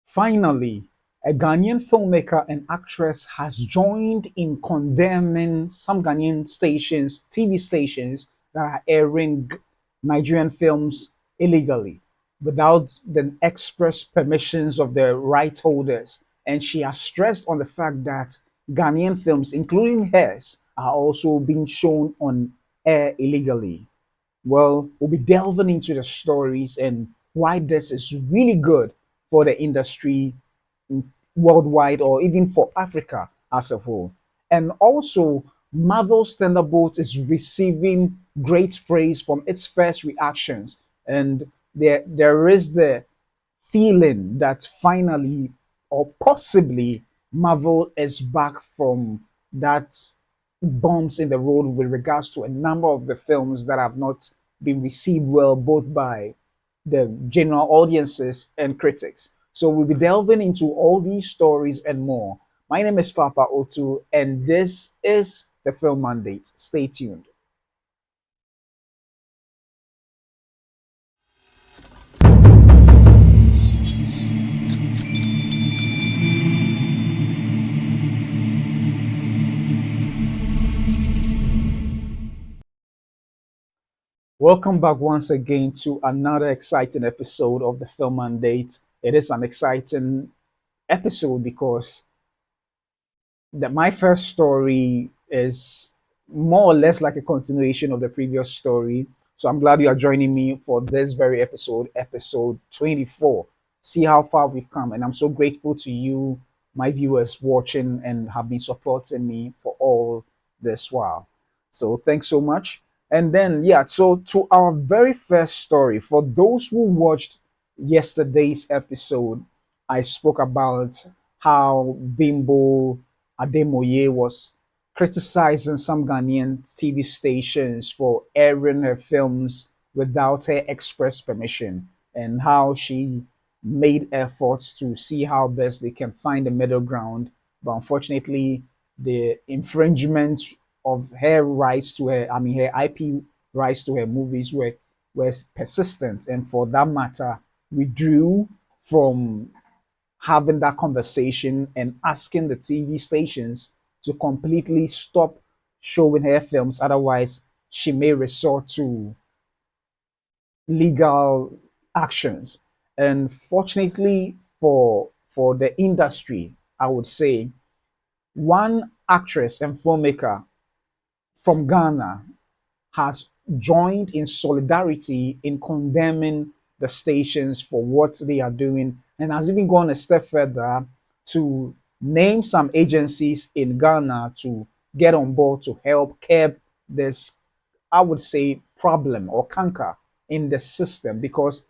Finally, a Ghanaian filmmaker and actress has joined in condemning some Ghanaian stations, TV stations, that are airing Nigerian films illegally without the express permissions of the right holders. And she has stressed on the fact that Ghanaian films, including hers, are also being shown on air illegally. Well, we'll be delving into the stories and why this is really good for the industry worldwide or even for Africa as a whole. And also, Marvel's Thunderbolts is receiving great praise from its first reactions. And there is the feeling that finally or possibly Marvel is back from that bumps in the road with regards to a number of the films that have not been received well, both by the general audiences and critics. So we'll be delving into all these stories and more. My name is Papa Otu, and this is the Film Mandate. Stay tuned. Welcome back once again to another exciting episode of the Film Mandate. It is an exciting episode because my first story is more or less like a continuation of the previous story. So I'm glad you are joining me for this very episode, episode 24. See how far we've come. And I'm so grateful to you, my viewers, watching and have been supporting me for all this while. So thanks so much. And then, yeah, so to our very first story, for those who watched yesterday's episode, I spoke about how Bimbo Ademoye was criticizing some Ghanaian TV stations for airing her films without her express permission, and how she made efforts to see how best they can find a middle ground. But unfortunately, the infringement of her rights to her, I mean, her IP rights to her movies were persistent, and for that matter, withdrew from having that conversation and asking the TV stations to completely stop showing her films. Otherwise, she may resort to legal actions. And fortunately for the industry, I would say one actress and filmmaker from Ghana has joined in solidarity in condemning the stations for what they are doing, and has even gone a step further to name some agencies in Ghana to get on board to help curb this, I would say, problem or canker in the system. Because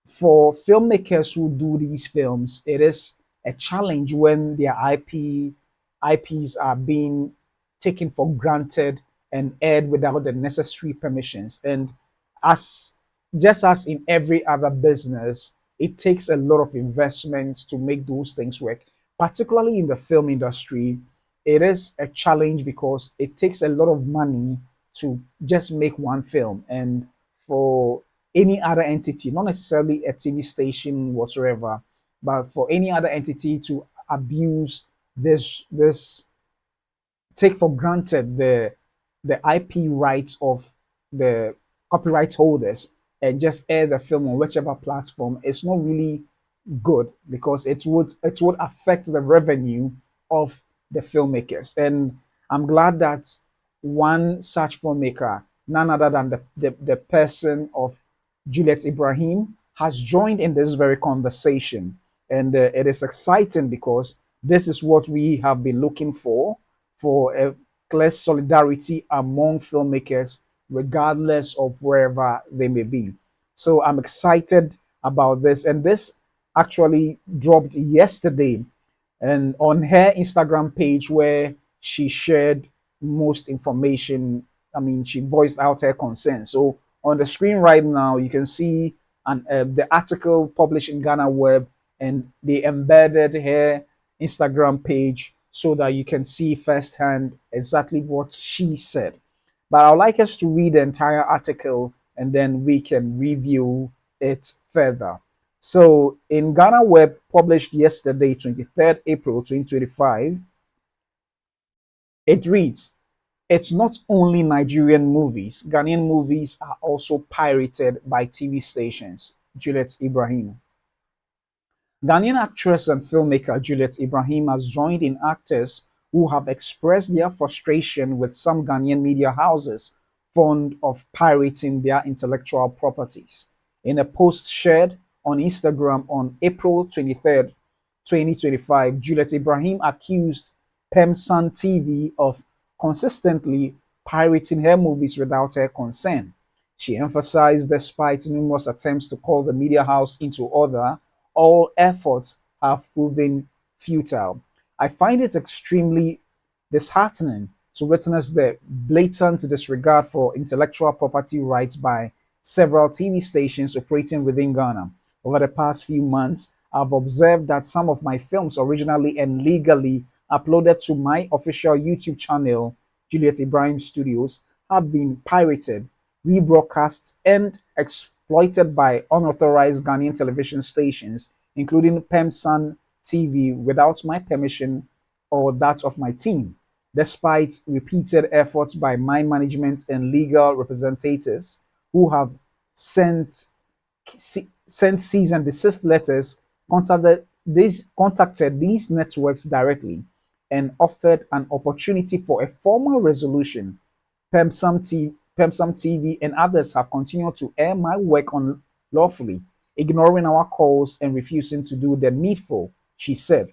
for filmmakers who do these films, it is a challenge when their IPs are being taken for granted and aired without the necessary permissions. And as just as in every other business, it takes a lot of investment to make those things work. Particularly in the film industry, it is a challenge because it takes a lot of money to just make one film. And for any other entity, not necessarily a TV station whatsoever, but for any other entity to abuse this take for granted the IP rights of the copyright holders and just air the film on whichever platform, it's not really good because it would affect the revenue of the filmmakers. And I'm glad that one such filmmaker, none other than the person of Juliet Ibrahim, has joined in this very conversation. And it is exciting because this is what we have been looking for a clear solidarity among filmmakers, regardless of wherever they may be. So I'm excited about this. And this actually dropped yesterday and on her Instagram page where she shared most information. I mean, she voiced out her concern. So on the screen right now, you can see the article published in Ghana Web, and they embedded her Instagram page so that you can see firsthand exactly what she said. But I'd like us to read the entire article and then we can review it further. So in Ghana Web, published yesterday, 23rd April 2025, it reads, it's not only Nigerian movies, Ghanaian movies are also pirated by TV stations. Juliet Ibrahim. Ghanaian actress and filmmaker Juliet Ibrahim has joined in actors who have expressed their frustration with some Ghanaian media houses fond of pirating their intellectual properties. In a post shared on Instagram on April 23rd, 2025, Juliet Ibrahim accused Pemsan TV of consistently pirating her movies without her consent. She emphasized, despite numerous attempts to call the media house into order, all efforts have proven futile. I find it extremely disheartening to witness the blatant disregard for intellectual property rights by several TV stations operating within Ghana. Over the past few months, I've observed that some of my films, originally and legally uploaded to my official YouTube channel, Juliet Ibrahim Studios, have been pirated, rebroadcast, and exploited by unauthorized Ghanaian television stations, including Pemsan TV, without my permission or that of my team. Despite repeated efforts by my management and legal representatives who have sent sent cease and desist letters, contacted these networks directly, and offered an opportunity for a formal resolution. PEMSAM TV and others have continued to air my work unlawfully, ignoring our calls and refusing to do the needful, she said.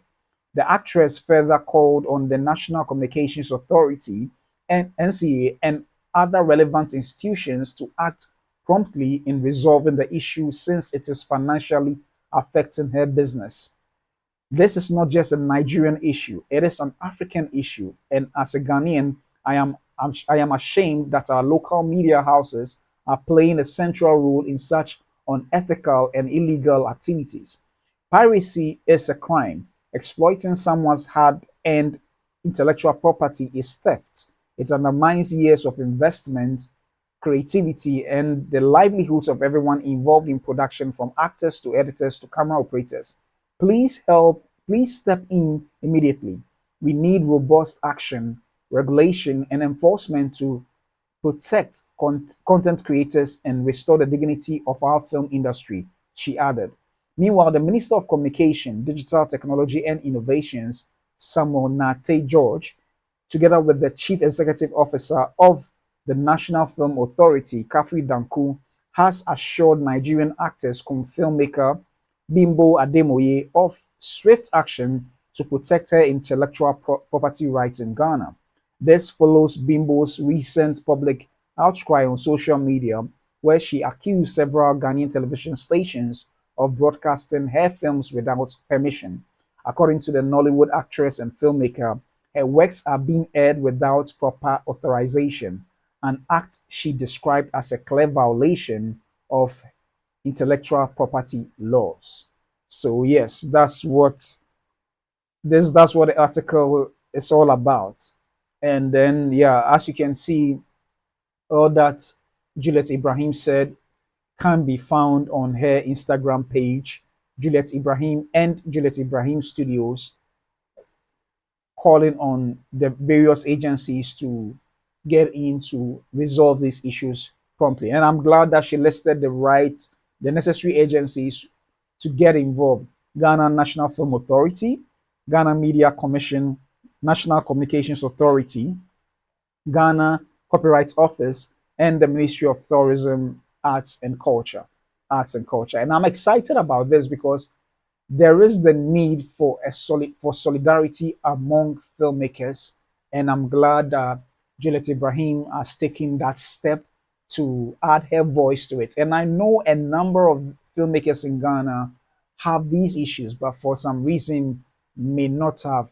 The actress further called on the National Communications Authority and NCA and other relevant institutions to act promptly in resolving the issue since it is financially affecting her business. This is not just a Nigerian issue, it is an African issue. And as a Ghanaian, I am ashamed that our local media houses are playing a central role in such unethical and illegal activities. Piracy is a crime. Exploiting someone's hard earned intellectual property is theft. It undermines years of investment, creativity, and the livelihoods of everyone involved in production, from actors to editors to camera operators. Please step in immediately. We need robust action, regulation, and enforcement to protect content creators and restore the dignity of our film industry, she added. Meanwhile, the Minister of Communication, Digital Technology and Innovations, Samuel Nate George, together with the Chief Executive Officer of the National Film Authority, Kafri Danku, has assured Nigerian actors cum filmmaker Bimbo Ademoye of swift action to protect her intellectual property rights in Ghana. This follows Bimbo's recent public outcry on social media, where she accused several Ghanaian television stations of broadcasting her films without permission. According to the Nollywood actress and filmmaker, her works are being aired without proper authorization, an act she described as a clear violation of intellectual property laws. So yes, that's what the article is all about. And then yeah, as you can see, all that Juliet Ibrahim said can be found on her Instagram page, Juliet Ibrahim and Juliet Ibrahim Studios, calling on the various agencies to get in to resolve these issues promptly. And I'm glad that she listed the necessary agencies to get involved: Ghana National Film Authority, Ghana Media Commission, National Communications Authority, Ghana Copyright Office, and the Ministry of Tourism, Arts and Culture. And I'm excited about this because there is the need for solidarity among filmmakers, and I'm glad that Juliet Ibrahim has taken that step to add her voice to it. And I know a number of filmmakers in Ghana have these issues, but for some reason may not have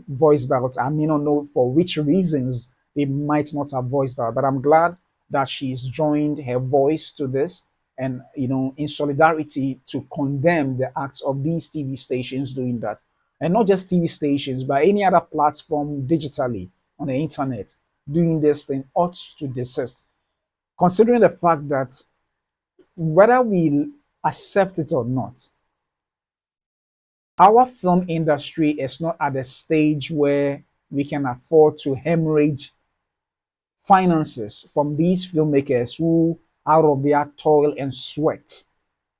voiced out. I may not know for which reasons they might not have voiced out, but I'm glad that she's joined her voice to this, and in solidarity to condemn the acts of these TV stations doing that. And not just TV stations, but any other platform digitally on the internet doing this thing ought to desist, considering the fact that whether we accept it or not, Our film industry is not at a stage where we can afford to hemorrhage finances from these filmmakers who, out of their toil and sweat.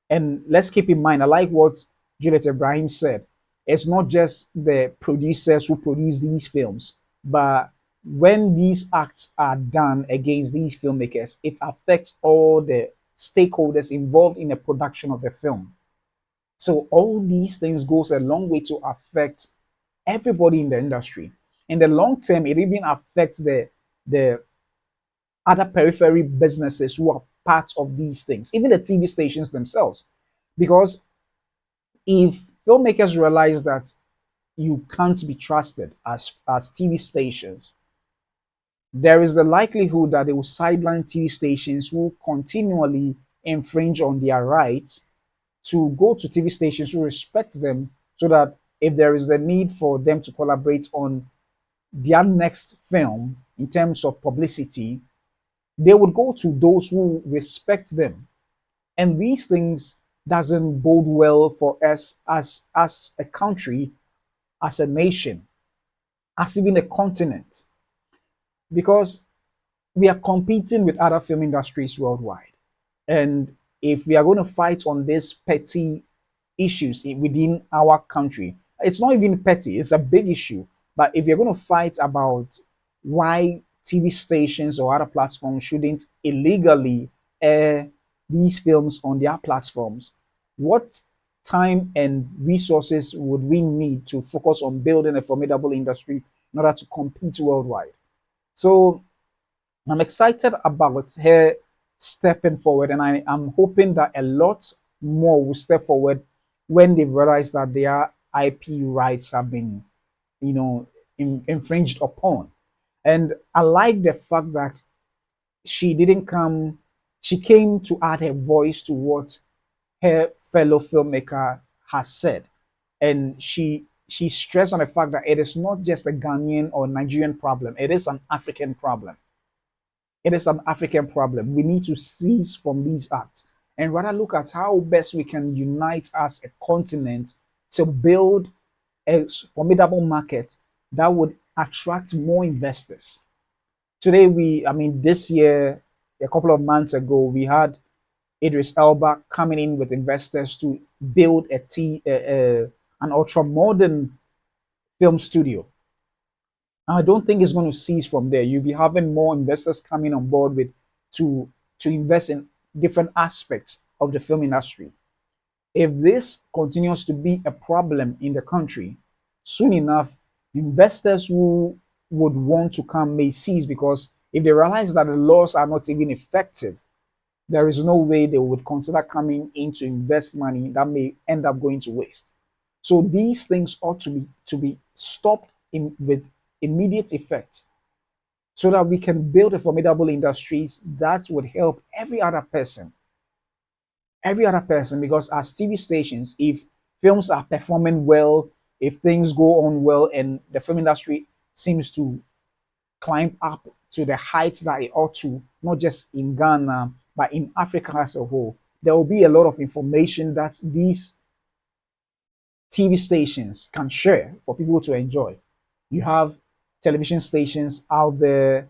And let's keep in mind, I like what Juliet Ibrahim said. It's not just the producers who produce these films, but when these acts are done against these filmmakers, it affects all the stakeholders involved in the production of the film. So all these things goes a long way to affect everybody in the industry. In the long term, it even affects the other periphery businesses who are part of these things, even the TV stations themselves. Because if filmmakers realize that you can't be trusted as TV stations, there is the likelihood that they will sideline TV stations who continually infringe on their rights to go to TV stations who respect them, so that if there is a need for them to collaborate on their next film in terms of publicity, they would go to those who respect them. And these things doesn't bode well for us as a country, as a nation, as even a continent, because we are competing with other film industries worldwide. And if we are going to fight on these petty issues within our country, it's not even petty, it's a big issue. But if you're going to fight about why TV stations or other platforms shouldn't illegally air these films on their platforms, what time and resources would we need to focus on building a formidable industry in order to compete worldwide? So I'm excited about her stepping forward, and I am hoping that a lot more will step forward when they realize that their IP rights have been, infringed upon. And I like the fact that she didn't come, she came to add her voice to what her fellow filmmaker has said. And she stressed on the fact that it is not just a Ghanaian or Nigerian problem, it is an African problem. It is an African problem. We need to cease from these acts and rather look at how best we can unite as a continent to build a formidable market that would attract more investors. Today, this year, a couple of months ago, we had Idris Elba coming in with investors to build an ultra modern film studio. I don't think it's going to cease from there. You'll be having more investors coming on board with to to invest in different aspects of the film industry. If this continues to be a problem in the country, soon enough, investors who would want to come may cease, because if they realize that the laws are not even effective, there is no way they would consider coming in to invest money that may end up going to waste. So these things ought to be stopped in with immediate effect, so that we can build a formidable industries that would help every other person. Because as TV stations, if films are performing well, if things go on well, and the film industry seems to climb up to the heights that it ought to, not just in Ghana, but in Africa as a whole, there will be a lot of information that these TV stations can share for people to enjoy. You have television stations out there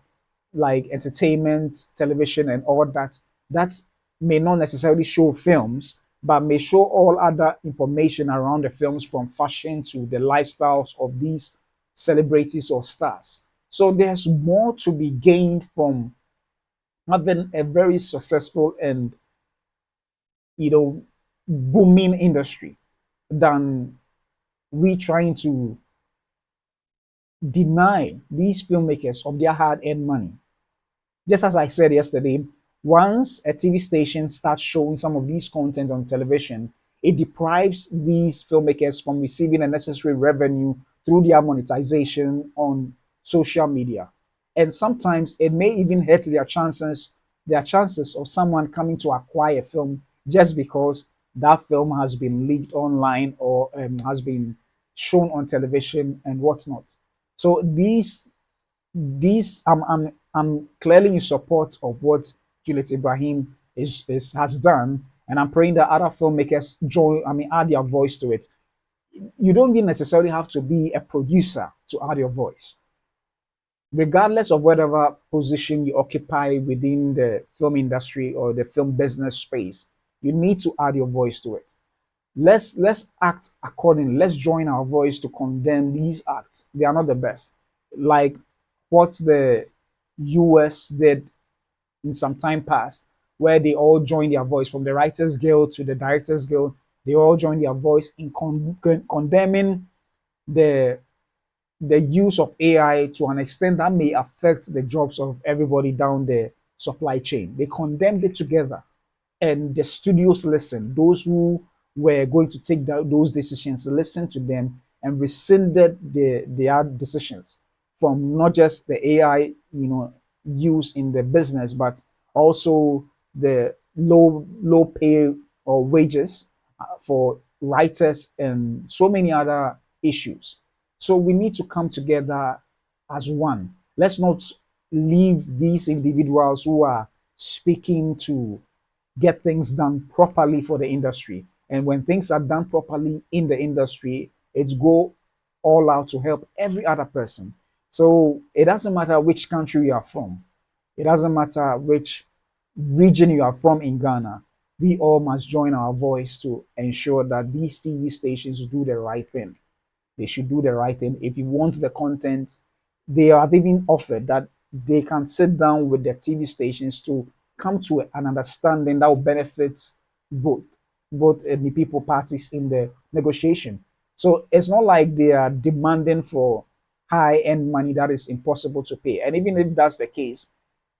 like entertainment, television, and all that may not necessarily show films, but may show all other information around the films, from fashion to the lifestyles of these celebrities or stars. So there's more to be gained from having a very successful and you know booming industry than we trying to deny these filmmakers of their hard-earned money. Just as I said yesterday, once a TV station starts showing some of these content on television, it deprives these filmmakers from receiving the necessary revenue through their monetization on social media. And sometimes it may even hurt their chances of someone coming to acquire a film just because that film has been leaked online or has been shown on television and whatnot. So these I'm clearly in support of what Juliet Ibrahim is has done, and I'm praying that other filmmakers join. Add their voice to it. you don't even necessarily have to be a producer to add your voice. Regardless of whatever position you occupy within the film industry or the film business space, you need to add your voice to it. Let's act accordingly. Let's join our voice to condemn these acts. They are not the best. Like what the US did in some time past, where they all joined their voice from the Writers Guild to the Directors Guild. They all joined their voice in condemning the the use of AI to an extent that may affect the jobs of everybody down the supply chain. They condemned it together, and the studios listened. Those who were going to take those decisions listened to them and rescinded their decisions from not just the AI, use in the business, but also the low pay or wages for writers and so many other issues. So we need to come together as one. Let's not leave these individuals who are speaking to get things done properly for the industry. And when things are done properly in the industry, it's go all out to help every other person. So it doesn't matter which country you are from. It doesn't matter which region you are from in Ghana. We all must join our voice to ensure that these TV stations do the right thing. They should do the right thing. If you want the content, they have even offered that they can sit down with the TV stations to come to an understanding that will benefit both the people parties in the negotiation. So it's not like they are demanding for high end money that is impossible to pay. And even if that's the case,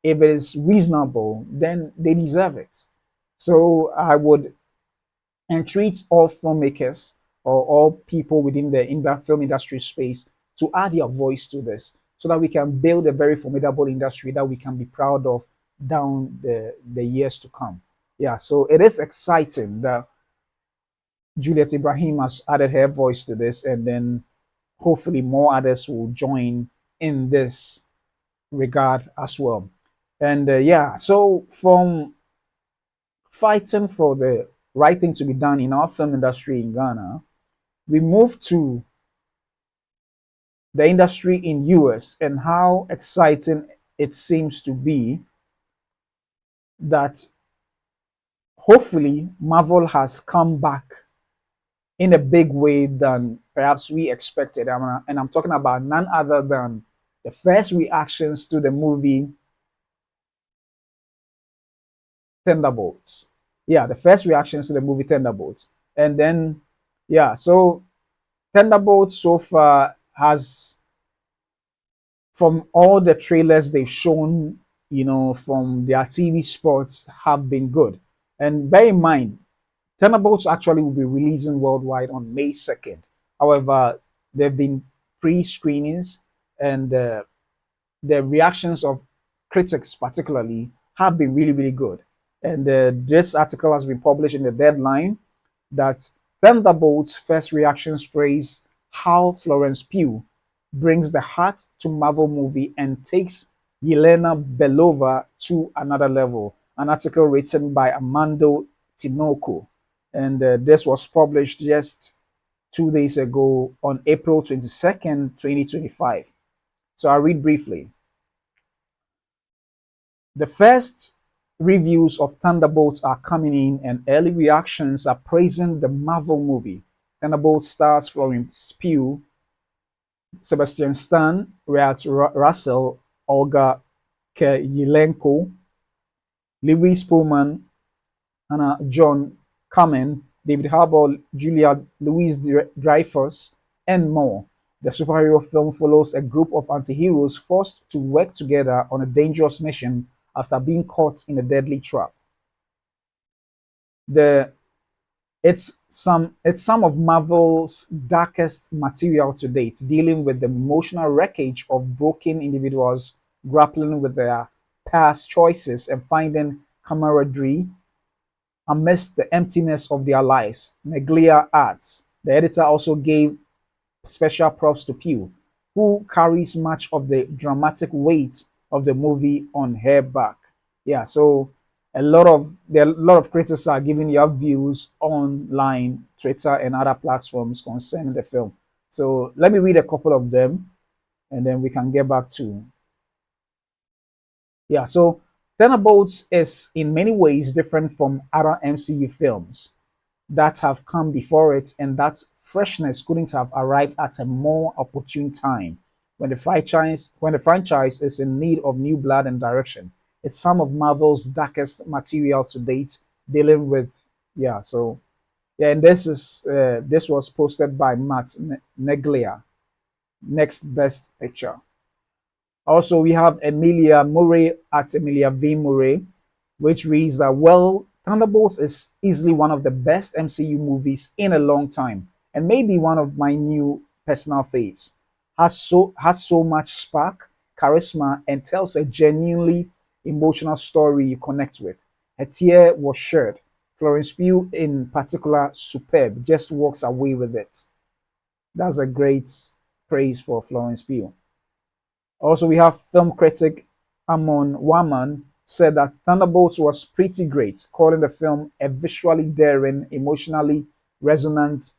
if it is reasonable, then they deserve it. So I would entreat all filmmakers or all people within the film industry space to add their voice to this so that we can build a very formidable industry that we can be proud of down the years to come. Yeah, so it is exciting that Juliet Ibrahim has added her voice to this, and then hopefully more others will join in this regard as well. And yeah, so from fighting for the right thing to be done in our film industry in Ghana, we move to the industry in US and how exciting it seems to be that hopefully Marvel has come back in a big way than perhaps we expected. And I'm talking about none other than the first reactions to the movie Thunderbolts. Yeah, the first reactions to the movie Thunderbolts. And then, yeah, so Thunderbolts so far has, from all the trailers they've shown, from their TV spots, have been good. And bear in mind, Thunderbolts actually will be releasing worldwide on May 2nd. However, there have been pre-screenings, and the reactions of critics particularly have been really, really good. And this article has been published in the Deadline that Thunderbolt's first reactions praise how Florence Pugh brings the heart to Marvel movie and takes Yelena Belova to another level. An article written by Amando Tinoco. And this was published just 2 days ago on April 22nd, 2025. So I'll read briefly. The first reviews of Thunderbolts are coming in, and early reactions are praising the Marvel movie. Thunderbolts stars Florence Pugh, Sebastian Stan, Rhett Russell, Olga Kurylenko, Louis Pullman, Hannah John Kamen, David Harbour, Julia Louis-Dreyfus, and more. The superhero film follows a group of anti-heroes forced to work together on a dangerous mission after being caught in a deadly trap. The it's some of Marvel's darkest material to date, dealing with the emotional wreckage of broken individuals grappling with their past choices and finding camaraderie amidst the emptiness of their lives. Neglia adds. The editor also gave special props to Pugh, who carries much of the dramatic weight of the movie on her back. Yeah, so There are a lot of critics are giving their views online, Twitter and other platforms concerning the film. So let me read a couple of them, and then we can get back to yeah. So Thunderbolts is in many ways different from other MCU films that have come before it, and that freshness couldn't have arrived at a more opportune time when the franchise is in need of new blood and direction. It's some of Marvel's darkest material to date, dealing with yeah. So yeah, and this was posted by Matt Neglia. Next best picture. Also, we have Emilia Murray at Emilia V. Murray, which reads that, well, Thunderbolts is easily one of the best MCU movies in a long time, and maybe one of my new personal faves. Has so much spark, charisma, and tells a genuinely emotional story you connect with. A tear was shed. Florence Pugh, in particular, superb. Just walks away with it. That's a great praise for Florence Pugh. Also, we have film critic Amon Waman said that Thunderbolts was pretty great, calling the film a visually daring, emotionally resonant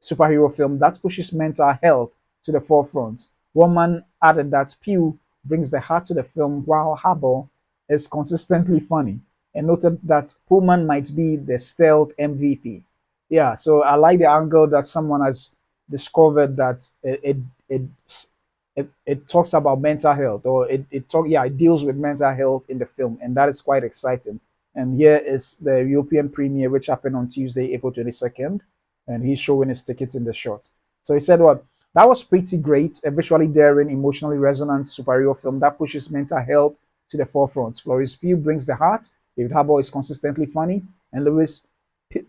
superhero film that pushes mental health to the forefront. Waman added that Pugh brings the heart to the film while Harbour is consistently funny, and noted that Pullman might be the stealth MVP. Yeah, so I like the angle that someone has discovered that it talks about mental health, or it deals with mental health in the film, and that is quite exciting. And here is the European premiere, which happened on Tuesday, April 22nd, and he's showing his tickets in the shot. So he said, "What that was pretty great, a visually daring, emotionally resonant superhero film that pushes mental health to the forefront. Florence Pugh brings the heart. David Harbour is consistently funny, and Louis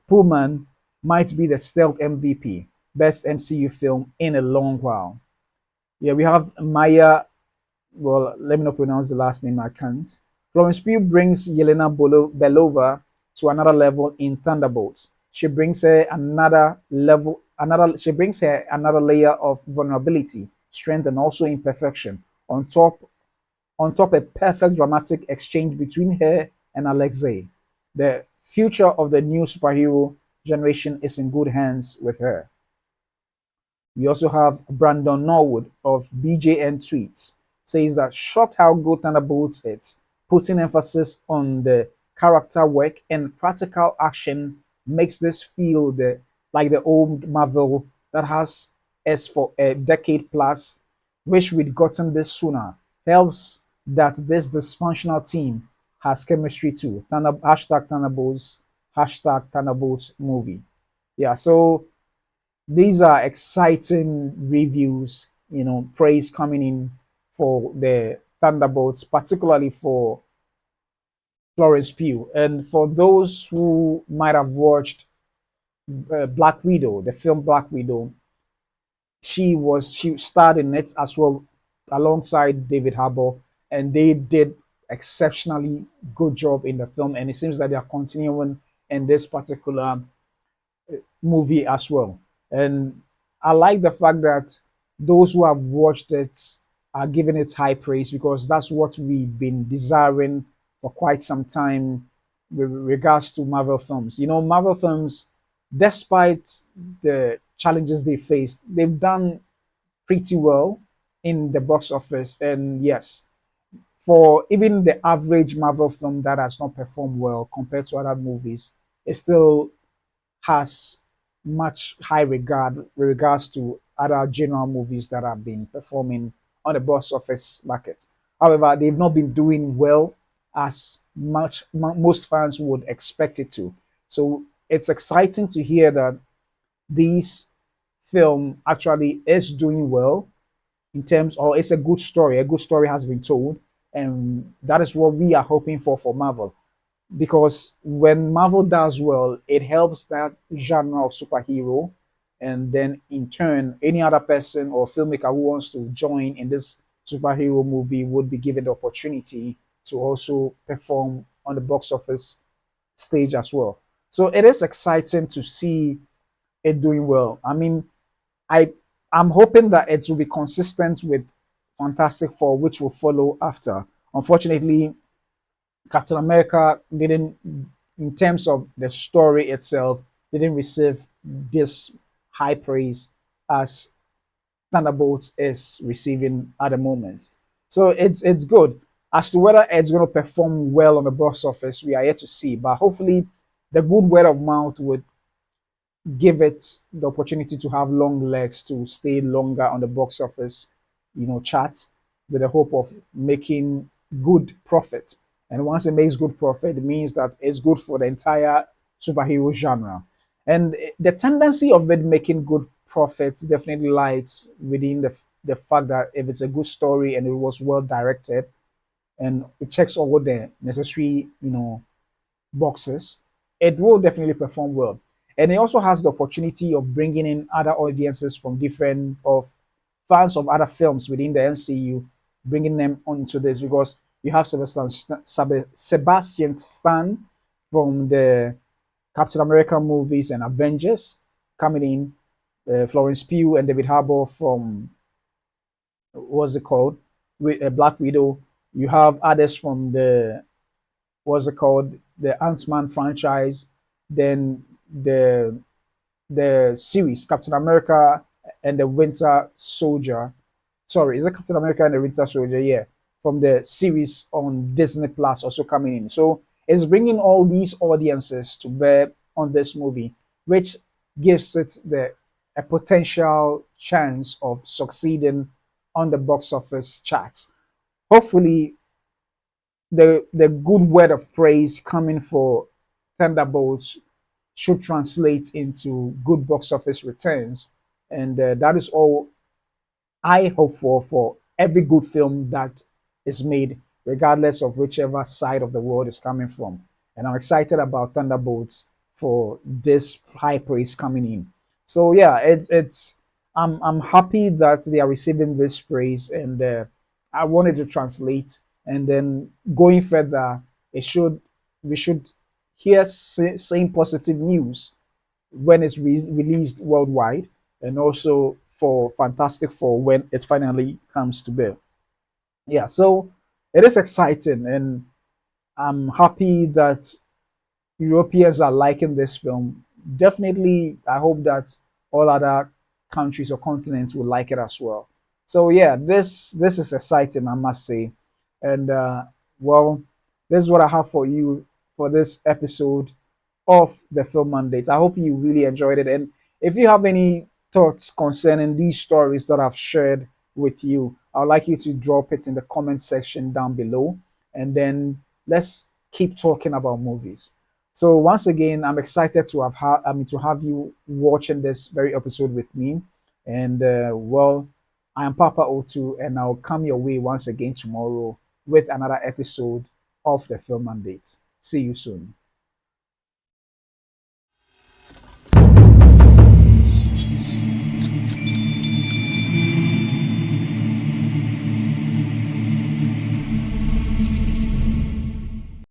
Pullman might be the stealth MVP, best MCU film in a long while." Yeah, we have Maya. Well, let me not pronounce the last name. I can't. Florence Pugh brings Yelena Belova to another level in Thunderbolts. She brings her another level, another. She brings her another layer of vulnerability, strength, and also imperfection. On top, a perfect dramatic exchange between her and Alexei. The future of the new superhero generation is in good hands with her. We also have Brandon Norwood of BJN Tweets says that shocked how good Thunderbolts is, putting emphasis on the character work and practical action makes this feel like the old Marvel that has us for a decade plus. Wish we'd gotten this sooner. Helps that this dysfunctional team has chemistry too. Hashtag Thunderbolts, hashtag Thunderbolts movie. Yeah, so these are exciting reviews, praise coming in for the Thunderbolts, particularly for Florence Pugh. And for those who might have watched Black Widow, the film Black Widow, she starred in it as well alongside David Harbour, and they did exceptionally good job in the film. And it seems that they are continuing in this particular movie as well. And I like the fact that those who have watched it are giving it high praise, because that's what we've been desiring for quite some time with regards to Marvel films. Marvel films, despite the challenges they faced, they've done pretty well in the box office. And yes, for even the average Marvel film that has not performed well compared to other movies, it still has much high regard with regards to other general movies that have been performing on the box office market. However, they've not been doing well as most fans would expect it to. So it's exciting to hear that this film actually is doing well in terms, or it's a good story. A good story has been told, and that is what we are hoping for Marvel, because when Marvel does well, it helps that genre of superhero, and then in turn, any other person or filmmaker who wants to join in this superhero movie would be given the opportunity to also perform on the box office stage as well. So it is exciting to see it doing well. I mean, I I'm hoping that it will be consistent with Fantastic Four, which will follow after. Unfortunately, Captain America didn't, in terms of the story itself, didn't receive this high praise as Thunderbolts is receiving at the moment. So it's good. As to whether it's going to perform well on the box office, we are yet to see. But hopefully, the good word of mouth would give it the opportunity to have long legs to stay longer on the box office, charts, with the hope of making good profit. And once it makes good profit, it means that it's good for the entire superhero genre. And the tendency of it making good profits definitely lies within the fact that if it's a good story and it was well directed and it checks all the necessary, boxes, it will definitely perform well. And it also has the opportunity of bringing in other audiences from different of fans of other films within the MCU, bringing them onto this because you have Sebastian Stan from the Captain America movies and Avengers coming in, Florence Pugh and David Harbour from what's it called, with Black Widow. You have others from the what's it called, the Ant-Man franchise, then the the series Captain America and the Winter Soldier. Sorry, is it Captain America and the Winter Soldier? Yeah, from the series on Disney Plus also coming in. So it's bringing all these audiences to bear on this movie, which gives it the a potential chance of succeeding on the box office charts. Hopefully, the good word of praise coming for Thunderbolts should translate into good box office returns, and that is all I hope for every good film that is made, regardless of whichever side of the world is coming from. And I'm excited about Thunderbolts for this high praise coming in. So yeah, it's I'm happy that they are receiving this praise, and I wanted to translate, and then going further, it should we should hear same positive news when it's released worldwide, and also for Fantastic Four when it finally comes to bear. Yeah, so it is exciting, and I'm happy that Europeans are liking this film. Definitely, I hope that all other countries or continents will like it as well. So yeah, this is exciting, I must say. And well, this is what I have for you for this episode of the film mandate. I hope you really enjoyed it. And if you have any thoughts concerning these stories that I've shared with you, I would like you to drop it in the comment section down below. And then let's keep talking about movies. So once again, I'm excited to to have you watching this very episode with me. And well, I am Papa O2, and I'll come your way once again tomorrow with another episode of the Film Mandate. See you soon.